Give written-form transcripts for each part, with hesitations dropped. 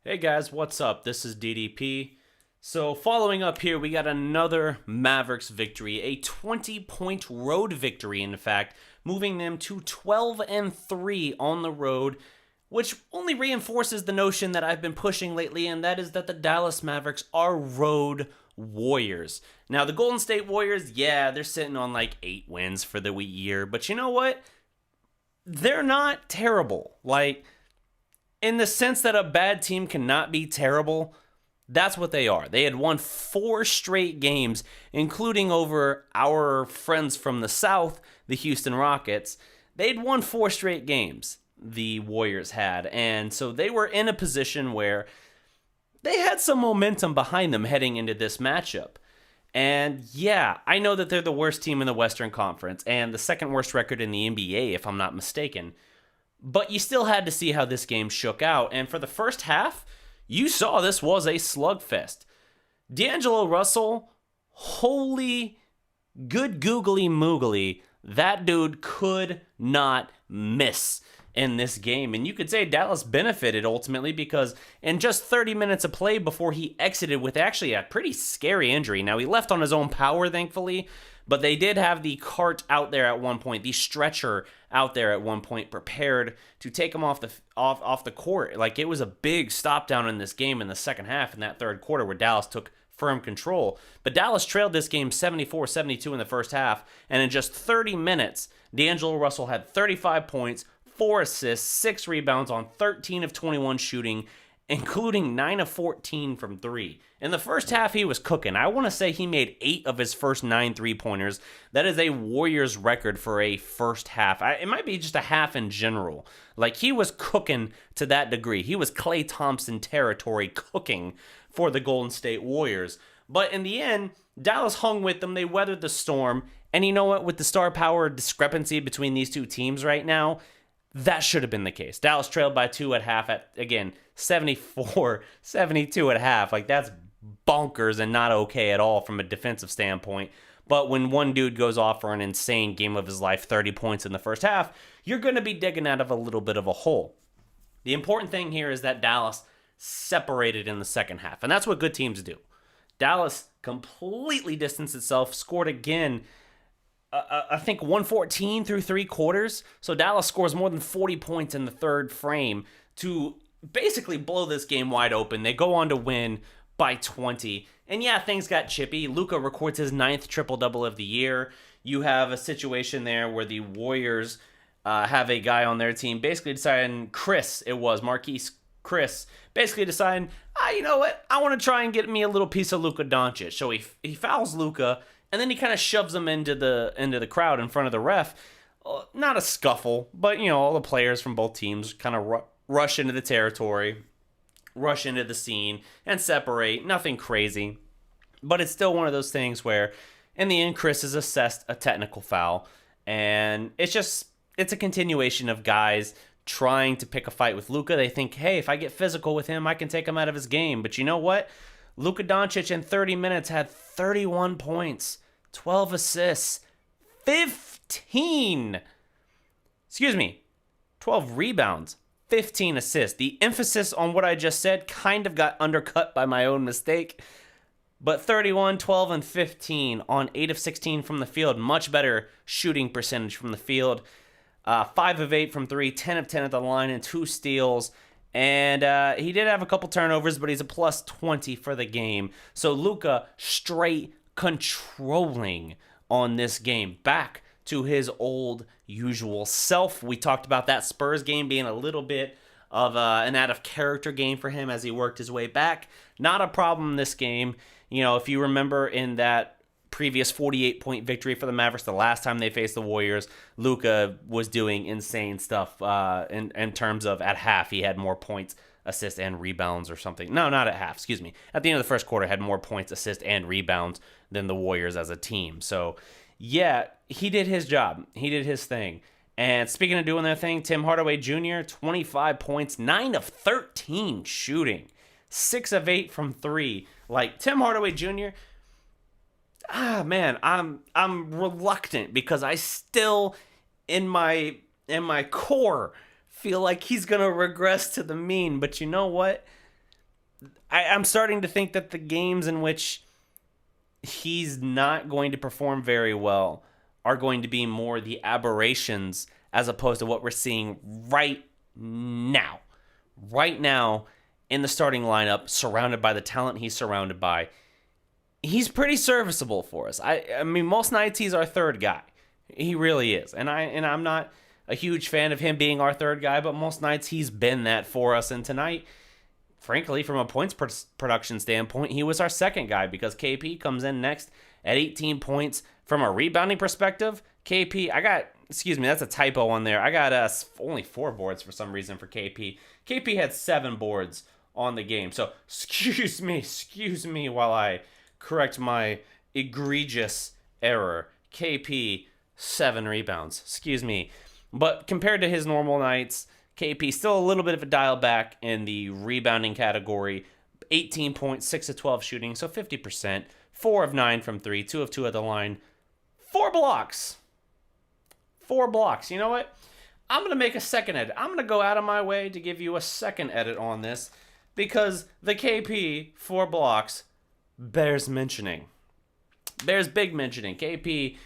Hey guys, what's up? This is DDP. So, following up here, we got another Mavericks victory, a 20-point road victory, in fact, moving them to 12-3 on the road, which only reinforces the notion that I've been pushing lately, and that is that the Dallas Mavericks are road warriors. Now, the Golden State Warriors, yeah, they're sitting on like 8 wins for the year, but you know what? They're not terrible. Like, in the sense that a bad team cannot be terrible, that's what they are. They had won 4 straight games, including over our friends from the South, the Houston Rockets. They'd won 4 straight games, the Warriors had. And so they were in a position where they had some momentum behind them heading into this matchup. And yeah, I know that they're the worst team in the Western Conference and the second worst record in the NBA, if I'm not mistaken. But you still had to see how this game shook out. And for the first half, you saw this was a slugfest. D'Angelo Russell, holy good googly moogly, that dude could not miss in this game. And you could say Dallas benefited ultimately because in just 30 minutes of play before he exited with actually a pretty scary injury. Now, he left on his own power, thankfully, but they did have the cart out there at one point, the stretcher out there at one point, prepared to take him off the court. Like, it was a big stop down in this game in the second half in that third quarter where Dallas took firm control. But Dallas trailed this game 74-72 in the first half, and in just 30 minutes, D'Angelo Russell had 35 points, 4 assists, 6 rebounds on 13 of 21 shooting, including 9 of 14 from 3. In the first half, he was cooking. I want to say he made 8 of his first 9 3-pointers. That is a Warriors record for a first half. It might be just a half in general. Like, he was cooking to that degree. He was Klay Thompson territory cooking for the Golden State Warriors. But in the end, Dallas hung with them. They weathered the storm. And you know what? With the star power discrepancy between these two teams right now, that should have been the case. Dallas trailed by 2 at half at, again, 74-72 at half. Like, that's bonkers and not okay at all from a defensive standpoint. But when one dude goes off for an insane game of his life, 30 points in the first half, you're going to be digging out of a little bit of a hole. The important thing here is that Dallas separated in the second half, and that's what good teams do. Dallas completely distanced itself, scored again, I think 114 through 3 quarters. So Dallas scores more than 40 points in the third frame to basically blow this game wide open. They go on to win by 20. And yeah, things got chippy. Luka records his 9th triple-double of the year. You have a situation there where the Warriors have a guy on their team basically deciding, Marquise Chris, basically deciding, you know what? I want to try and get me a little piece of Luka Doncic. So he fouls Luka, and then he kind of shoves him into the crowd in front of the ref. Not a scuffle, but, you know, all the players from both teams kind of rush into the territory, rush into the scene, and separate. Nothing crazy. But it's still one of those things where, in the end, Chris is assessed a technical foul. And it's a continuation of guys trying to pick a fight with Luka. They think, hey, if I get physical with him, I can take him out of his game. But you know what? Luka Doncic in 30 minutes had 31 points, 12 assists, 12 rebounds, 15 assists. The emphasis on what I just said kind of got undercut by my own mistake. But 31, 12, and 15 on 8 of 16 from the field. Much better shooting percentage from the field. 5 of 8 from 3, 10 of 10 at the line, and 2 steals. And he did have a couple turnovers, but he's a plus 20 for the game. So Luka straight controlling on this game. Back to his old usual self. We talked about that Spurs game being a little bit of an out of character game for him as he worked his way back. Not a problem this game. You know, if you remember in that previous 48-point victory for the Mavericks the last time they faced the Warriors, Luka was doing insane stuff in terms of at half he had more points, assists, and rebounds or something. No, not at half, excuse me. At the end of the first quarter, had more points, assists, and rebounds than the Warriors as a team. So, yeah, he did his job. He did his thing. And speaking of doing their thing, Tim Hardaway Jr., 25 points, 9 of 13 shooting, 6 of 8 from 3. Like, Tim Hardaway Jr., man, I'm reluctant because I still, in my core, feel like he's gonna regress to the mean. But you know what? I'm starting to think that the games in which he's not going to perform very well are going to be more the aberrations as opposed to what we're seeing right now. Right now, in the starting lineup, surrounded by the talent he's surrounded by, he's pretty serviceable for us. I mean, most nights he's our third guy. He really is. And I'm not a huge fan of him being our third guy, but most nights he's been that for us. And tonight, frankly, from a points production standpoint, he was our second guy because KP comes in next at 18 points. From a rebounding perspective, that's a typo on there. I got only 4 boards for some reason for KP. KP had 7 boards on the game. So excuse me while I correct my egregious error. KP, 7 rebounds. Excuse me. But compared to his normal nights, KP still a little bit of a dial back in the rebounding category. 18 points, 6 of 12 shooting, so 50%. 4 of 9 from 3, 2 of 2 at the line. 4 blocks. 4 blocks. You know what? I'm going to make a second edit. I'm going to go out of my way to give you a second edit on this because the KP 4 blocks bears mentioning. Bears big mentioning. KP,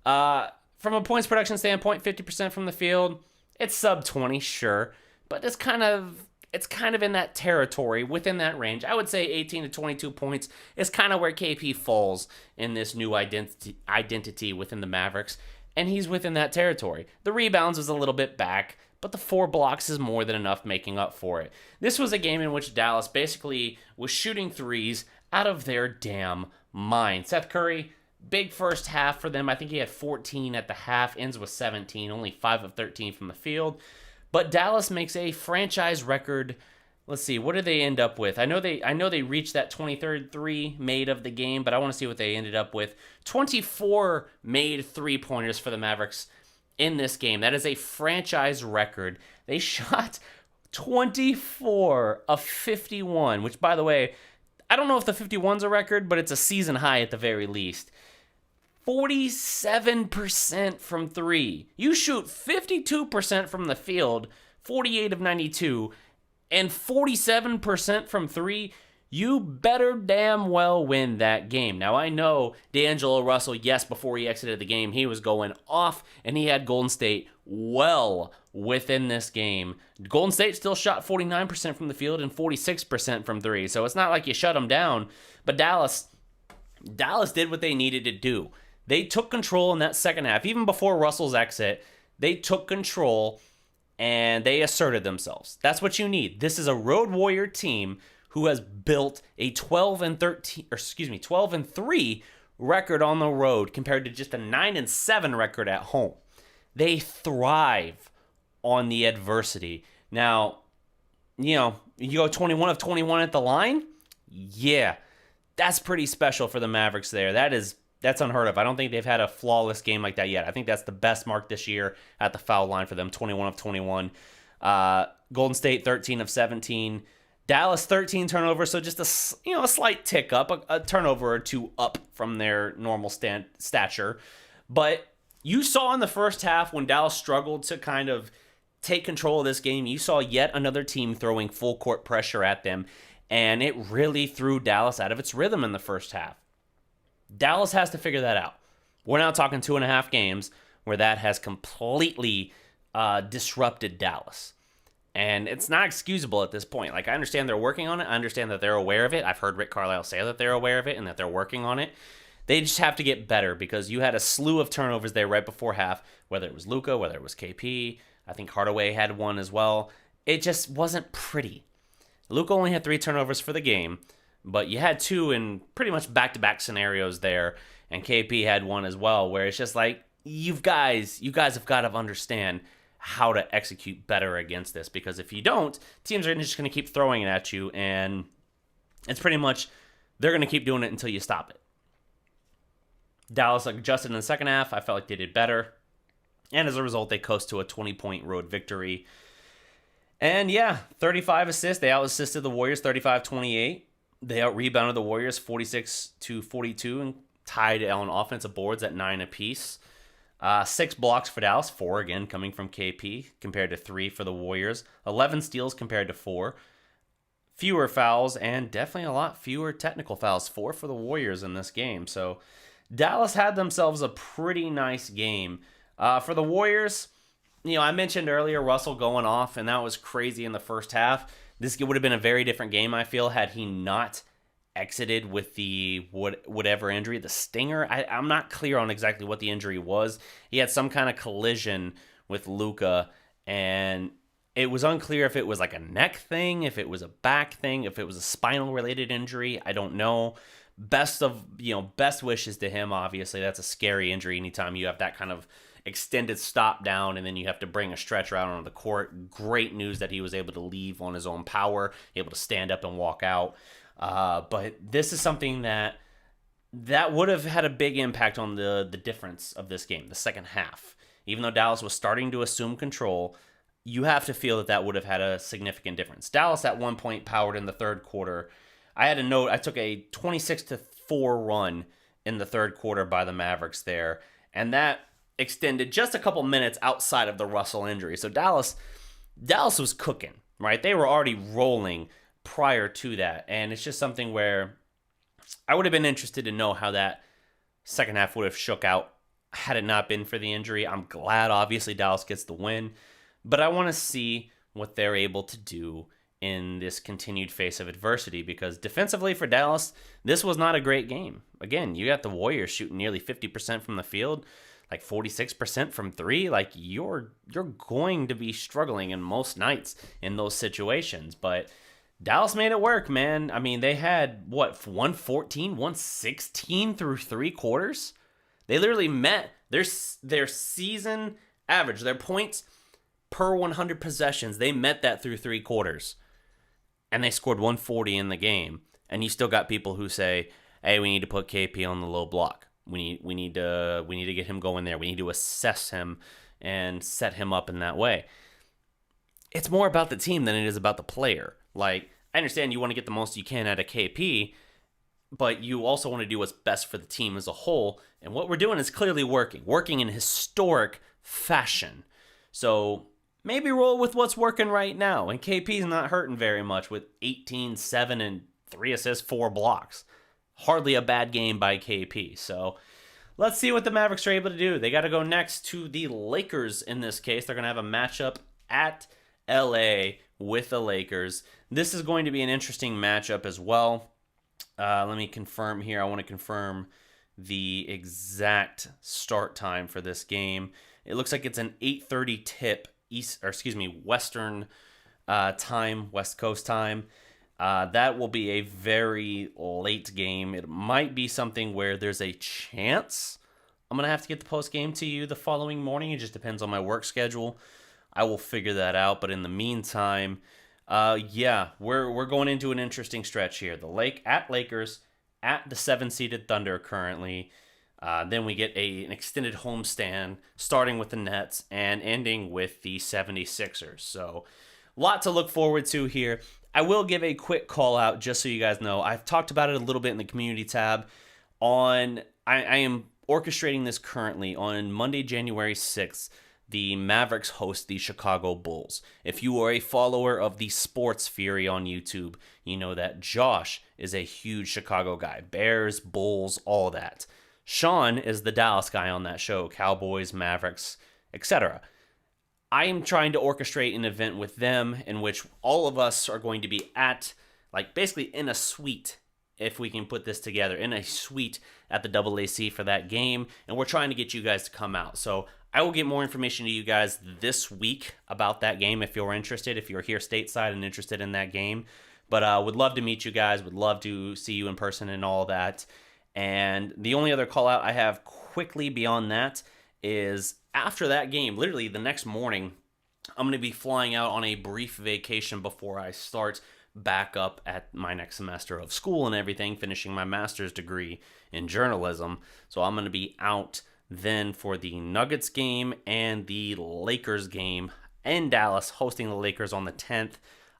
from a points production standpoint, 50% from the field. It's sub 20, sure, but it's kind of in that territory, within that range. I would say 18 to 22 points is kind of where KP falls in this new identity within the Mavericks, and he's within that territory. The rebounds is a little bit back, but the 4 blocks is more than enough making up for it. This was a game in which Dallas basically was shooting threes out of their damn mind. Seth Curry, big first half for them. I think he had 14 at the half, ends with 17, only 5 of 13 from the field. But Dallas makes a franchise record. Let's see, what did they end up with? I know they reached that 23rd three made of the game, but I want to see what they ended up with. 24 made three-pointers for the Mavericks in this game. That is a franchise record. They shot 24 of 51, which, by the way, I don't know if the 51's a record, but it's a season high at the very least. 47% from 3. You shoot 52% from the field, 48 of 92, and 47% from 3. You better damn well win that game. Now, I know D'Angelo Russell, yes, before he exited the game, he was going off, and he had Golden State well within this game. Golden State still shot 49% from the field and 46% from 3, so it's not like you shut them down. But Dallas did what they needed to do. They took control in that second half. Even before Russell's exit, they took control and they asserted themselves. That's what you need. This is a Road Warrior team who has built a 12 and 3 record on the road compared to just a 9 and 7 record at home. They thrive on the adversity. Now, you go 21 of 21 at the line? Yeah. That's pretty special for the Mavericks there. That's unheard of. I don't think they've had a flawless game like that yet. I think that's the best mark this year at the foul line for them, 21 of 21. Golden State, 13 of 17. Dallas, 13 turnovers, so just a slight tick up, a turnover or 2 up from their normal stature. But you saw in the first half when Dallas struggled to kind of take control of this game, you saw yet another team throwing full court pressure at them, and it really threw Dallas out of its rhythm in the first half. Dallas has to figure that out. We're now talking 2.5 games where that has completely disrupted Dallas. And it's not excusable at this point. Like, I understand they're working on it. I understand that they're aware of it. I've heard Rick Carlisle say that they're aware of it and that they're working on it. They just have to get better because you had a slew of turnovers there right before half, whether it was Luka, whether it was KP. I think Hardaway had one as well. It just wasn't pretty. Luka only had 3 turnovers for the game, but you had 2 in pretty much back-to-back scenarios there, and KP had 1 as well, where it's just like, you guys have got to understand how to execute better against this, because if you don't, teams are just going to keep throwing it at you, and it's pretty much, they're going to keep doing it until you stop it. Dallas adjusted in the second half. I felt like they did better, and as a result, they coast to a 20-point road victory. And yeah, 35 assists. They out-assisted the Warriors 35-28. They out-rebounded the Warriors 46-42 and tied on offensive boards at 9 apiece. 6 blocks for Dallas, 4 again coming from KP compared to 3 for the Warriors. 11 steals compared to 4. fewer fouls and definitely a lot fewer technical fouls. 4 for the Warriors in this game. So Dallas had themselves a pretty nice game. For the Warriors, I mentioned earlier Russell going off, and that was crazy in the first half. This would have been a very different game, I feel, had he not exited with the whatever injury, the stinger. I'm not clear on exactly what the injury was. He had some kind of collision with Luka, and it was unclear if it was like a neck thing, if it was a back thing, if it was a spinal related injury. I don't know. Best wishes to him. Obviously, that's a scary injury anytime you have that kind of extended stop down and then you have to bring a stretcher out onto the court. Great news that he was able to leave on his own power, able to stand up and walk out. But this is something that would have had a big impact on the difference of this game, the second half. Even though Dallas was starting to assume control, you have to feel that would have had a significant difference. Dallas at one point powered in the third quarter. I had a note, I took a 26-4 run in the third quarter by the Mavericks there, and that extended just a couple minutes outside of the Russell injury. So Dallas was cooking, right? They were already rolling prior to that, and it's just something where I would have been interested to know how that second half would have shook out had it not been for the injury. I'm glad, obviously, Dallas gets the win, but I want to see what they're able to do in this continued face of adversity, because defensively for Dallas, this was not a great game. Again, you got the Warriors shooting nearly 50% from the field, like 46% from three. Like you're going to be struggling in most nights in those situations, but Dallas made it work, man. I mean, they had 114, 116 through 3 quarters. They literally met their season average, their points per 100 possessions. They met that through 3 quarters. And they scored 140 in the game. And you still got people who say, "Hey, we need to put KP on the low block. We need to get him going there. We need to assess him and set him up in that way." It's more about the team than it is about the player. Like, I understand you want to get the most you can out of KP, but you also want to do what's best for the team as a whole. And what we're doing is clearly working in historic fashion. So maybe roll with what's working right now. And KP's not hurting very much with 18, 7, and 3 assists, 4 blocks. Hardly a bad game by KP. So let's see what the Mavericks are able to do. They got to go next to the Lakers in this case. They're going to have a matchup at LA with the Lakers. This is going to be an interesting matchup as well. Let me confirm here. I want to confirm the exact start time for this game. It looks like it's an 8:30 tip Western time, West Coast time. That will be a very late game. It might be something where there's a chance I'm going to have to get the post game to you the following morning. It just depends on my work schedule. I will figure that out. But in the meantime, we're going into an interesting stretch here. The Lakers at the 7-seeded Thunder currently. Then we get an extended homestand starting with the Nets and ending with the 76ers. So a lot to look forward to here. I will give a quick call out just so you guys know. I've talked about it a little bit in the community tab. I am orchestrating this currently on Monday, January 6th. The Mavericks host the Chicago Bulls. If you are a follower of the Sports Fury on YouTube, you know that Josh is a huge Chicago guy. Bears, Bulls, all that. Sean is the Dallas guy on that show. Cowboys, Mavericks, etc. I am trying to orchestrate an event with them in which all of us are going to be at, basically in a suite, if we can put this together, in a suite at the AAC for that game. And we're trying to get you guys to come out. So I will get more information to you guys this week about that game if you're interested, if you're here stateside and interested in that game. But would love to meet you guys, would love to see you in person and all that. And the only other call out I have quickly beyond that is after that game, literally the next morning, I'm going to be flying out on a brief vacation before I start back up at my next semester of school and everything, finishing my master's degree in journalism. So I'm going to be out then for the Nuggets game and the Lakers game in Dallas, hosting the Lakers on the 10th.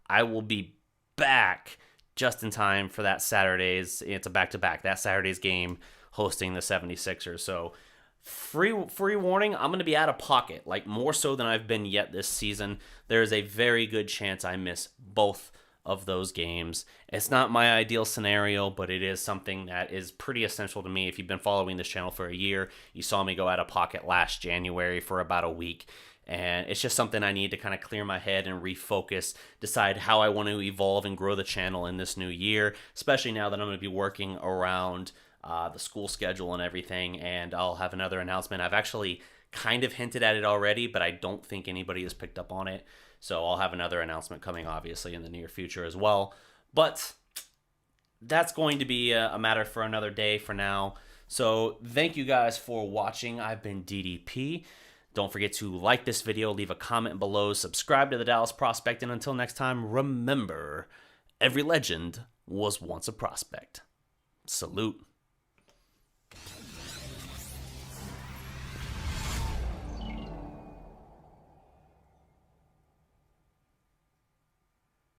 I will be back just in time for that Saturday's. It's a back-to-back. That Saturday's game hosting the 76ers. So free warning, I'm going to be out of pocket, more so than I've been yet this season. There is a very good chance I miss both of those games. It's not my ideal scenario, but it is something that is pretty essential to me. If you've been following this channel for a year, you saw me go out of pocket last January for about a week. And it's just something I need to kind of clear my head and refocus, decide how I want to evolve and grow the channel in this new year, especially now that I'm going to be working around the school schedule and everything. And I'll have another announcement. I've actually kind of hinted at it already, but I don't think anybody has picked up on it. So I'll have another announcement coming, obviously, in the near future as well. But that's going to be a matter for another day for now. So thank you guys for watching. I've been DDP. Don't forget to like this video, leave a comment below, subscribe to the Dallas Prospect, and until next time, remember, every legend was once a prospect. Salute.